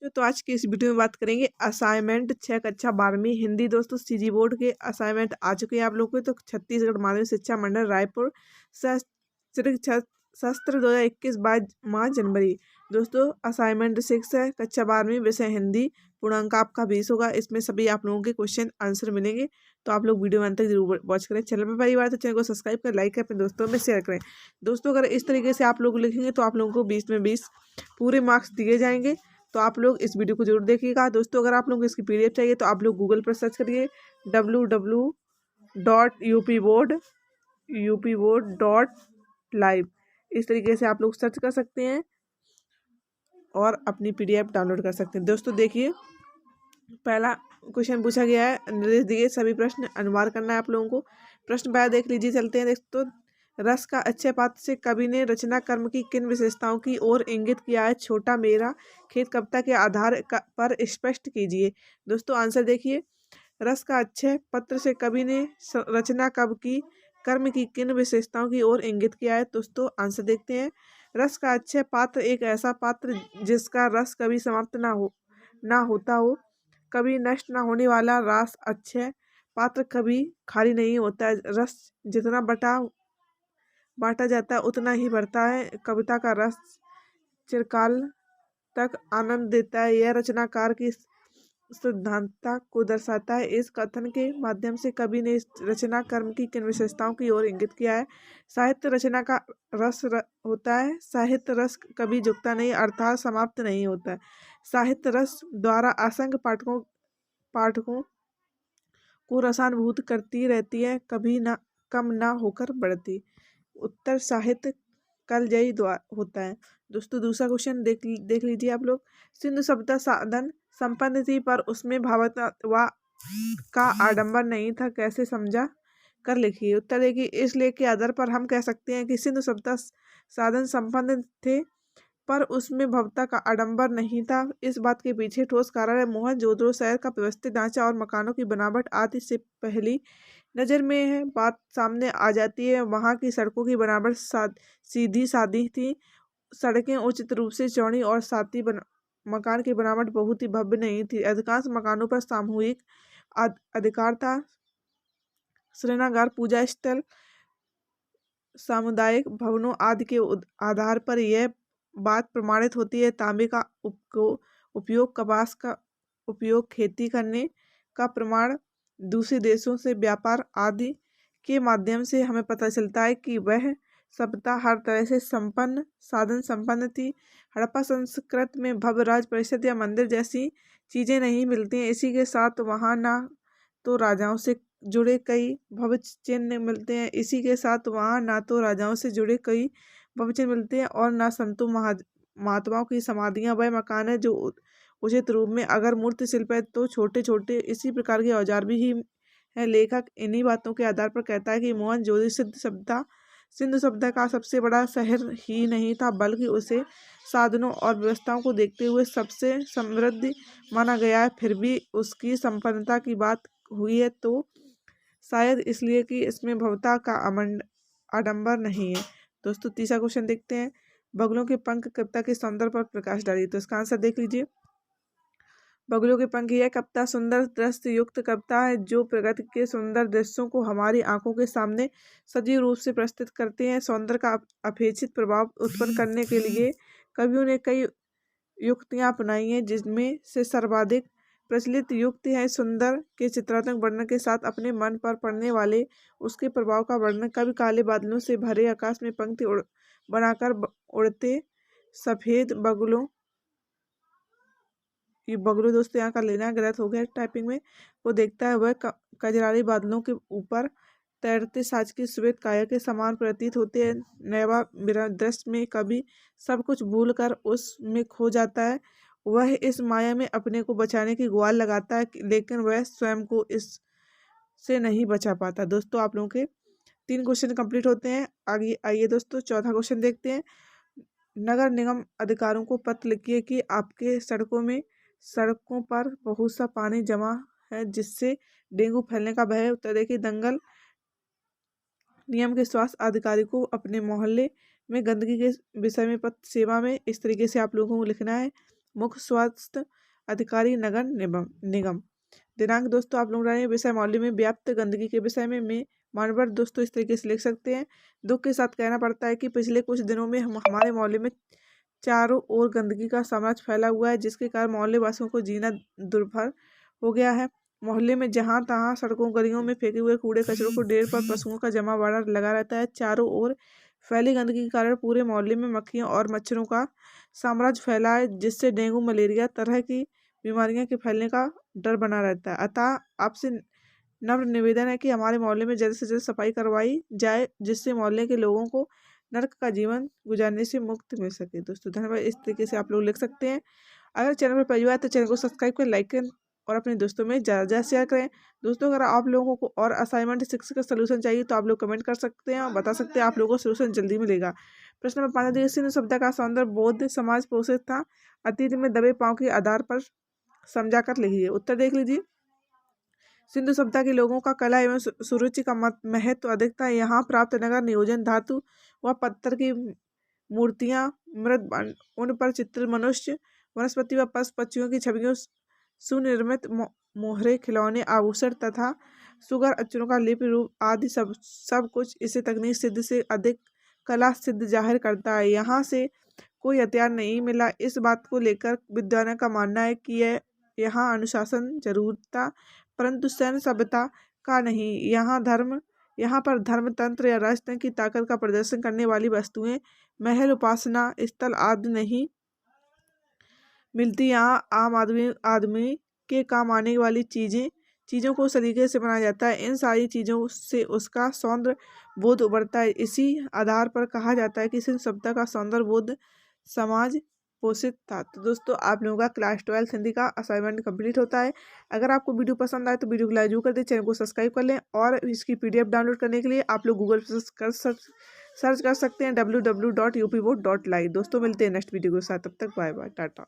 तो आज की इस वीडियो में बात करेंगे असाइनमेंट 6 कक्षा 12वीं हिंदी। दोस्तों सीजी बोर्ड के असाइनमेंट आ चुके हैं आप लोगों को। तो छत्तीसगढ़ माध्यमिक शिक्षा मंडल रायपुर शैक्षणिक सत्र 2021 माह जनवरी। दोस्तों असाइनमेंट 6 है, कक्षा 12वीं, विषय हिंदी। पूर्णांक आपका 20 होगा। इसमें सभी आप लोगों के क्वेश्चन आंसर मिलेंगे। तो आप लोग वीडियो में अंत तक जरूर वॉच करें। चैनल पर पहली बार तो चैनल को सब्सक्राइब कर, लाइक करें, अपने दोस्तों में शेयर करें। दोस्तों अगर इस तरीके से आप लोग लिखेंगे तो आप लोगों को 20 में 20 पूरे मार्क्स दिए जाएंगे। तो आप लोग इस वीडियो को जरूर देखिएगा। दोस्तों अगर आप लोगों को इसकी पीडीएफ चाहिए तो आप लोग गूगल पर सर्च करिए www.upboard.live। इस तरीके से आप लोग सर्च कर सकते हैं और अपनी पीडीएफ डाउनलोड कर सकते हैं। दोस्तों देखिए, पहला क्वेश्चन पूछा गया है, निर्देश दिए सभी प्रश्न अनुवाद करना है आप लोगों को। प्रश्न पहला देख लीजिए, चलते हैं। दोस्तों रस का अच्छे पात्र से कवि ने रचना कर्म की किन विशेषताओं की ओर इंगित किया है? छोटा मेरा खेत कविता के आधार पर स्पष्ट कीजिए। दोस्तों आंसर देखिए, रस का अच्छे पत्र से कवि ने रचना कर्म की किन विशेषताओं की ओर इंगित किया है? दोस्तों आंसर देखते हैं। रस का अच्छे पात्र एक ऐसा पात्र जिसका रस कभी समाप्त ना होता हो, कभी नष्ट ना होने वाला। रस अच्छे पात्र कभी खाली नहीं होता है। रस जितना बांटा जाता है उतना ही बढ़ता है। कविता का रस चिरकाल तक आनंद देता है। यह रचनाकार की सिद्धांतता को दर्शाता है। इस कथन के माध्यम से कवि ने रचना कर्म की किन विशेषताओं की ओर इंगित किया है? साहित्य रचना का रस होता है। साहित्य रस कभी झुकता नहीं, अर्थात समाप्त नहीं होता है। साहित्य रस द्वारा असंख्य पाठकों को रसानुभूत करती रहती है, कभी ना कम ना होकर बढ़ती। उत्तर साहित्य कलजयी होता है। दोस्तों दूसरा क्वेश्चन देख लीजिए आप लोग। सिंधु सभ्यता साधन संपन्न थी पर उसमें भावनात्मक का आडंबर नहीं था, कैसे समझा कर लिखिए। उत्तर देखिए, इस लेख के आधार पर हम कह सकते हैं कि सिंधु सभ्यता साधन संपन्न थे पर उसमें भव्यता का आडंबर नहीं था। इस बात के पीछे ठोस कारण है। मोहनजोदड़ो शहर का व्यवस्थित ढांचा और मकानों की बनावट आदि से पहली नज़र में है बात सामने आ जाती है। वहाँ की सड़कों की बनावट सीधी सादी थी। सड़कें उचित रूप से चौड़ी और साथी मकान की बनावट बहुत ही भव्य नहीं थी। अधिकांश मकानों पर सामूहिक अधिकार था। शरणागार, पूजा स्थल, सामुदायिक भवनों आदि के आधार पर यह बात प्रमाणित होती है। तांबे का उपयोग, कपास का उपयोग, खेती करने का प्रमाण, दूसरे देशों से व्यापार आदि के माध्यम से हमें पता चलता है कि वह सभ्यता हर तरह से साधन संपन्न थी। हड़प्पा संस्कृति में भव्य राज परिषद या मंदिर जैसी चीजें नहीं मिलती हैं। इसी के साथ वहाँ ना तो राजाओं से जुड़े कई भव्य चिन्ह मिलते हैं। इसी के साथ वहाँ ना तो राजाओं से जुड़े कई भव्य चिन्ह मिलते हैं और ना संतों महात्माओं की समाधियाँ। वह मकान है जो उचित रूप में अगर मूर्ति शिल्प है तो छोटे छोटे इसी प्रकार के औजार भी ही है। लेखक इन्हीं बातों के आधार पर कहता है कि मोहनजोदड़ो सिंधु सभ्यता का सबसे बड़ा शहर ही नहीं था, बल्कि उसे साधनों और व्यवस्थाओं को देखते हुए सबसे समृद्ध माना गया है। फिर भी उसकी संपन्नता की बात हुई है तो शायद इसलिए कि इसमें भव्यता का आडंबर नहीं है। दोस्तों तीसरा क्वेश्चन देखते हैं। बगुलों के पंख कविता के सौंदर्य पर प्रकाश डालिए। तो इसका आंसर देख लीजिए। बगुलों के पंख यह कविता सुंदर दृश्य युक्त कविता है जो प्रकृति के सुंदर दृश्यों को हमारी आंखों के सामने सजीव रूप से प्रस्तुत करते हैं। सौंदर्य का अपेक्षित प्रभाव उत्पन्न करने के लिए कवियों ने कई युक्तियां अपनाई हैं, जिनमें से सर्वाधिक प्रचलित युक्ति है सुंदर के चित्रात्मक वर्णन के साथ अपने मन पर पड़ने वाले उसके प्रभाव का वर्णन। कभी काले बादलों से भरे आकाश में पंक्ति बनाकर उड़ते सफेद बगुलों, ये बगुलों दोस्तों यहाँ का लेना गलत हो गया टाइपिंग में, वो देखता है वह कजरारी बादलों के ऊपर तैरते साज की श्वेत काया के समान प्रतीत होते हैं। नैवा दृश्य में कभी सब कुछ भूल कर उसमें खो जाता है। वह इस माया में अपने को बचाने की गुहार लगाता है, लेकिन वह स्वयं को इससे नहीं बचा पाता। दोस्तों आप लोगों के 3 क्वेश्चन कंप्लीट होते हैं। आगे आइए दोस्तों चौथा क्वेश्चन देखते हैं। नगर निगम अधिकारियों को पत्र लिखिए कि आपके सड़कों पर बहुत सा पानी जमा है जिससे डेंगू फैलने का भय है। उत्तर देखिए, दंगल नियम के स्वास्थ्य अधिकारी को अपने मोहल्ले में गंदगी के विषय में पत्र सेवा में इस तरीके से आप लोगों को लिखना है। मुख्य स्वास्थ्य अधिकारी नगर निगम। दिनांक दोस्तों आप लोग रहे विषय मौल्य में व्याप्त गंदगी के विषय में मानवर दोस्तों इस तरीके से लिख सकते हैं। दुख के साथ कहना पड़ता है कि पिछले कुछ दिनों में हमारे मोहल्ले में चारों ओर गंदगी का साम्राज्य फैला हुआ है, जिसके कारण मोहल्ले वासियों को जीना दुर्भर हो गया है। मोहल्ले में जहां तहां सड़कों गलियों में फेंके हुए कूड़े कचरों को ढेर पर पशुओं का जमावड़ा लगा रहता है। चारों ओर फैली गंदगी के कारण पूरे मोहल्ले में मक्खियों और मच्छरों का साम्राज्य फैला है, जिससे डेंगू मलेरिया तरह की बीमारियां के फैलने का डर बना रहता है। अतः आपसे नम्र निवेदन है कि हमारे मोहल्ले में जल्द से जल्द सफाई करवाई जाए, जिससे मोहल्ले के लोगों को नर्क का जीवन गुजारने से मुक्ति मिल सके। दोस्तों धन्यवाद। इस तरीके से आप लोग लिख सकते हैं। अगर चैनल पर पहली बार तो चैनल को सब्सक्राइब करें, लाइक करें और अपने दोस्तों में ज़्यादा शेयर करें। दोस्तों अगर आप लोगों को और असाइनमेंट 6 का सलूशन चाहिए तो आप लोग कमेंट कर सकते हैं और बता सकते हैं, आप लोगों को सलूशन जल्दी मिलेगा। प्रश्न नंबर 5 देखिए, सिंधु सभ्यता का सौंदर्य बौद्ध समाज पोषित था। अतीत में दबे पांव के आधार पर समझाकर लिखिए। उत्तर देख लीजिए। सिंधु सभ्यता के लोगों का कला एवं सुरुचि का महत्व अधिक था। यहाँ प्राप्त नगर नियोजन धातु व पत्थर की मूर्तियां, मृद उन पर चित्र मनुष्य, वनस्पति व पशु पक्षियों की छवियों, सुनिर्मित मोहरे, खिलौने, आभूषण तथा सुगर अक्षरों का लिपि रूप आदि सब कुछ इसे तकनीक सिद्ध से अधिक कला सिद्ध जाहिर करता है। यहाँ से कोई हथियार नहीं मिला। इस बात को लेकर विद्वानों का मानना है कि यहाँ अनुशासन जरूर था, परंतु सैन्य सभ्यता का नहीं। यहाँ पर धर्म, तंत्र या राजतंत्र की ताकत का प्रदर्शन करने वाली वस्तुएं, महल, उपासना स्थल आदि नहीं मिलती। यहाँ आम आदमी के काम आने वाली चीज़ों को सलीके से बनाया जाता है। इन सारी चीज़ों से उसका सौंदर्य बोध उभरता है। इसी आधार पर कहा जाता है कि सिंधु सभ्यता का सौंदर्य बोध समाज पोषित था। तो दोस्तों आप लोगों का क्लास 12 हिंदी का असाइनमेंट कंप्लीट होता है। अगर आपको वीडियो पसंद आए तो वीडियो को लाइक जरूर कर दें, चैनल को सब्सक्राइब कर लें और इसकी PDF डाउनलोड करने के लिए आप लोग गूगल पर सर्च कर सकते हैं www.upboard.live। दोस्तों मिलते हैं नेक्स्ट वीडियो के साथ, तब तक बाय बाय, टाटा।